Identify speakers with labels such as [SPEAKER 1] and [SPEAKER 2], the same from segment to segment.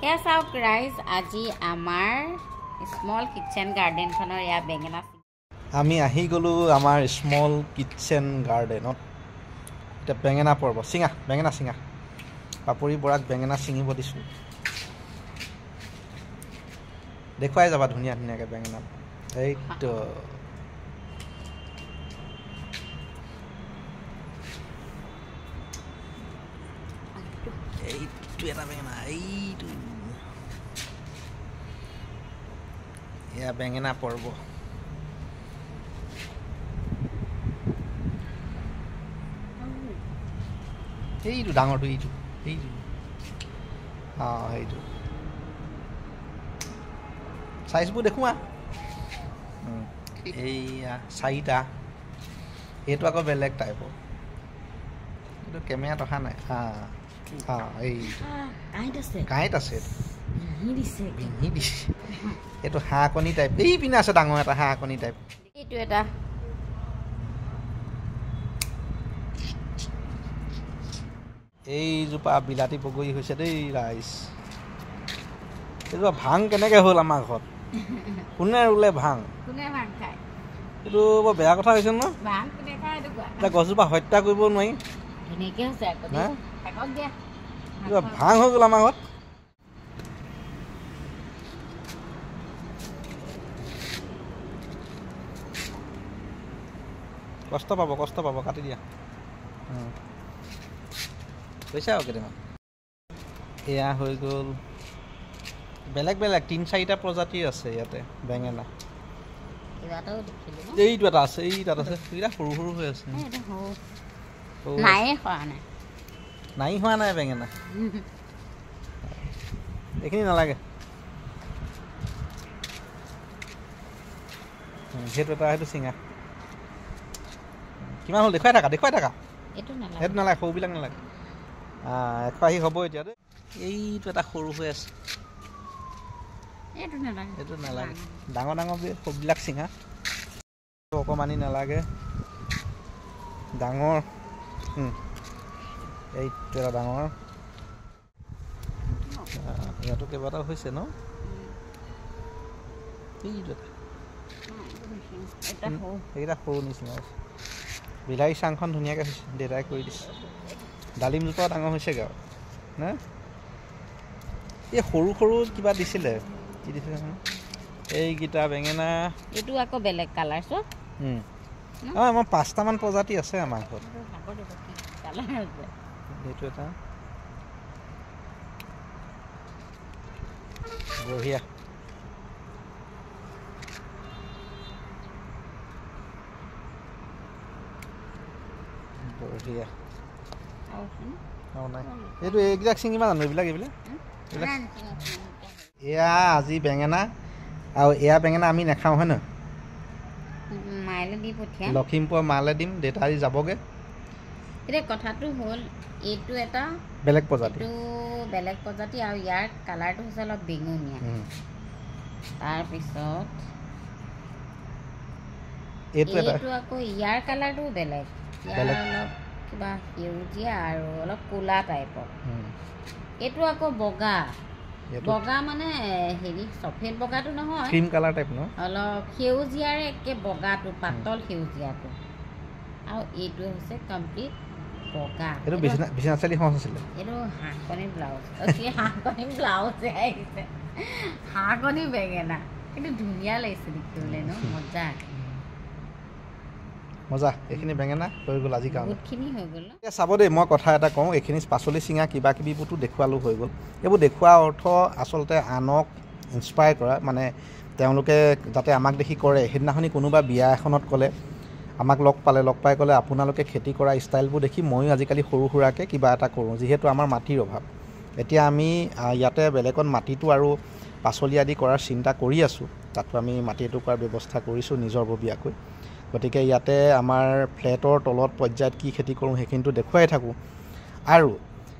[SPEAKER 1] Yes, our guys, আজি আমাৰ small kitchen garden খনৰ ইয়া বেঙেনা
[SPEAKER 2] আমি আহি গলো আমাৰ স্মল কিচেন গাৰ্ডেনত এটা বেঙেনা পৰ্ব সিঙা বেঙেনা সিঙা পাপৰি বৰাক বেঙেনা সিঙিব দিছো দেখুৱাই যাবা ধুনিয়া ধুনিয়াকে বেঙেনা এইটো এটা বেঙেনা এইটো ইয়া বেঙেনা পৰ্ব এইটো ডাঙৰটো এইটো এইটো এইটো সাইজবোৰ দেখুৱা এইয়া চাৰিটা এইটো আকৌ বেলেগ টাইপৰ এইটো কেমেৰাত অহা নাই কাঁইট আছে এইটো হাঁহ কণী টাইপ এই পিনে আছে ডাঙৰ এটা হাঁহ কণী টাইপ
[SPEAKER 1] এইটো এটা
[SPEAKER 2] এইজোপা বিলাতী বগৰী হৈছে দেই ৰাইজ এইজোপা ভাং কেনেকৈ হ'ল আমাৰ ঘৰত কোনে ৰুলে ভাং এইটো বৰ বেয়া কথা হৈছে ন এতিয়া গছজোপা হত্যা কৰিব নোৱাৰি ভাং হৈ গ'ল আমাৰ ঘৰত কষ্ট পাব কাটি দিয়া কৈছে আৰু কেইটামান এয়া হৈ গ'ল বেলেগ বেলেগ 3-4টা প্ৰজাতিৰ আছে ইয়াতে বেঙেনা এইটো এটা আছে এই তাত আছে এইটা সৰু সৰু হৈ আছে নাই হোৱা নাই বেঙেনা এইখিনি নালাগে সেইটো এটা সেইটো চিঙা কিমান হ'ল দেখুৱাই থাকা সেইটো নালাগে সৰুবিলাক নালাগে এশ আহি হ'ব এতিয়া দেই এইটো এটা সৰু হৈ আছে এইটো নালাগে ডাঙৰ সৰুবিলাক চিঙা অকণমানি নালাগে ডাঙৰ এইটো এটা ডাঙৰ ইয়াতো কেইবাটাও হৈছে ন এইটো এটা সেইকেইটা সৰু নিচিনা আছে বিলাহী চাংখন ধুনীয়াকৈ হৈছে দেউতাই কৰি দিছে ডালিমজোপা ডাঙৰ হৈছেগৈ আৰু নে এই সৰু সৰু কিবা দিছিলে কি দিছিলে এইকেইটা বেঙেনা
[SPEAKER 1] এইটো আকৌ বেলেগ কালাৰ চব
[SPEAKER 2] আমাৰ 5টামান প্ৰজাতি আছে আমাৰ ঘৰত এইটো এটা বঢ়িয়া বঢ়িয়া এইটো এইবিলাক চিঙিবা জানো এইবিলাক এয়া আজি বেঙেনা আৰু এয়া বেঙেনা আমি নাখাওঁ হয় নহয় লখিমপুৰ মালে দিম দেউতা আজি যাবগৈ
[SPEAKER 1] এতিয়া কথাটো হ'ল এইটো এটা
[SPEAKER 2] বেলেগ প্ৰজাতি
[SPEAKER 1] আৰু ইয়াৰ কালাৰটো হৈছে অলপ বেঙুনীয়া তাৰপিছত এইটো আকৌ ইয়াৰ কালাৰটো বেলেগ অলপ কিবা সেউজীয়া আৰু অলপ ক'লা টাইপৰ এইটো আকৌ বগা মানে হেৰি সফেদ বগাটো নহয়
[SPEAKER 2] ক্ৰীম কালাৰ টাইপ ন
[SPEAKER 1] অলপ সেউজীয়াৰে একে বগাটো পাতল সেউজীয়াটো আৰু এইটো হৈছে কমপ্লিট বগা
[SPEAKER 2] এইটো বিছনাচালি সঁচ আছিলে
[SPEAKER 1] এইটো হাঁহকণী ব্লাউজ আহিছে হাঁহকণী বেঙেনা কিন্তু ধুনীয়া লাগিছে দেখিবলৈ ন
[SPEAKER 2] মজা এইখিনি বেঙেনা হৈ গ'ল আজি কাৰণে
[SPEAKER 1] বহুতখিনি হৈ গ'ল
[SPEAKER 2] এতিয়া চাব দেই মই কথা এটা কওঁ এইখিনি পাচলি চিঙা কিবা কিবিবোৰতো দেখুৱালোঁ হৈ গ'ল এইবোৰ দেখুওৱা অৰ্থ আচলতে আনক ইনস্পায়াৰ কৰা মানে তেওঁলোকে যাতে আমাক দেখি কৰে সেইদিনাখনি কোনোবা বিয়া এখনত ক'লে আমাক লগ পাই ক'লে আপোনালোকে খেতি কৰা ষ্টাইলবোৰ দেখি ময়ো আজিকালি সৰু সুৰাকৈ কিবা এটা কৰোঁ যিহেতু আমাৰ মাটিৰ অভাৱ এতিয়া আমি ইয়াতে বেলেগত মাটিটো আৰু পাচলি আদি কৰাৰ চিন্তা কৰি আছোঁ তাতো আমি মাটি এটুকুৰাৰ ব্যৱস্থা কৰিছোঁ নিজৰববীয়াকৈ গতিকে ইয়াতে আমাৰ ফ্লেটৰ তলত পৰ্যায়ত কি খেতি কৰোঁ সেইখিনিতো দেখুৱাই থাকোঁ আৰু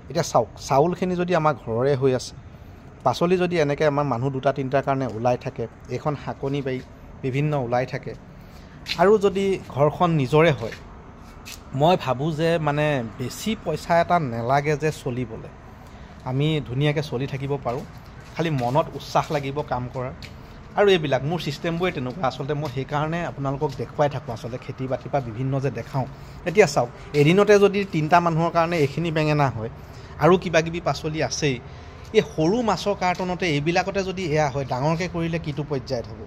[SPEAKER 2] এতিয়া চাওক চাউলখিনি যদি আমাৰ ঘৰৰে হৈ আছে পাচলি যদি এনেকৈ আমাৰ মানুহ 2-3টাৰ কাৰণে ওলাই থাকে এইখন শাকনি বাৰী বিভিন্ন ওলাই থাকে আৰু যদি ঘৰখন নিজৰে হয় মই ভাবোঁ যে মানে বেছি পইচা এটা নেলাগে যে চলিবলৈ আমি ধুনীয়াকৈ চলি থাকিব পাৰোঁ খালি মনত উৎসাহ লাগিব কাম কৰাৰ আৰু এইবিলাক মোৰ ছিষ্টেমবোৰে তেনেকুৱা আচলতে মই সেইকাৰণে আপোনালোকক দেখুৱাই থাকোঁ আচলতে খেতি বাতিৰ পৰা বিভিন্ন যে দেখাওঁ এতিয়া চাওক এদিনতে যদি 3টা মানুহৰ কাৰণে এইখিনি বেঙেনা হয় আৰু কিবা কিবি পাচলি আছেই এই সৰু মাছৰ কাৰ্টনতে এইবিলাকতে যদি এয়া হয় ডাঙৰকৈ কৰিলে কিটো পৰ্যায়ত হ'ব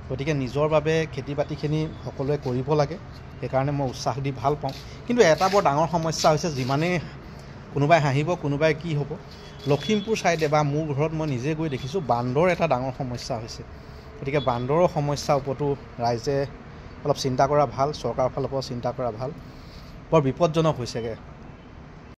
[SPEAKER 2] গতিকে নিজৰ বাবে খেতি বাতিখিনি সকলোৱে কৰিব লাগে সেইকাৰণে মই উৎসাহ দি ভাল পাওঁ কিন্তু এটা বৰ ডাঙৰ সমস্যা হৈছে যিমানেই কোনোবাই হাঁহিব কোনোবাই কি হ'ব লখিমপুৰ ছাইডে বা মোৰ ঘৰত মই নিজে গৈ দেখিছোঁ বান্দৰ এটা ডাঙৰ সমস্যা হৈছে গতিকে বান্দৰৰ সমস্যাৰ ওপৰতো ৰাইজে অলপ চিন্তা কৰা ভাল চৰকাৰৰ ফালৰ পৰা চিন্তা কৰা ভাল বৰ বিপদজনক হৈছেগৈ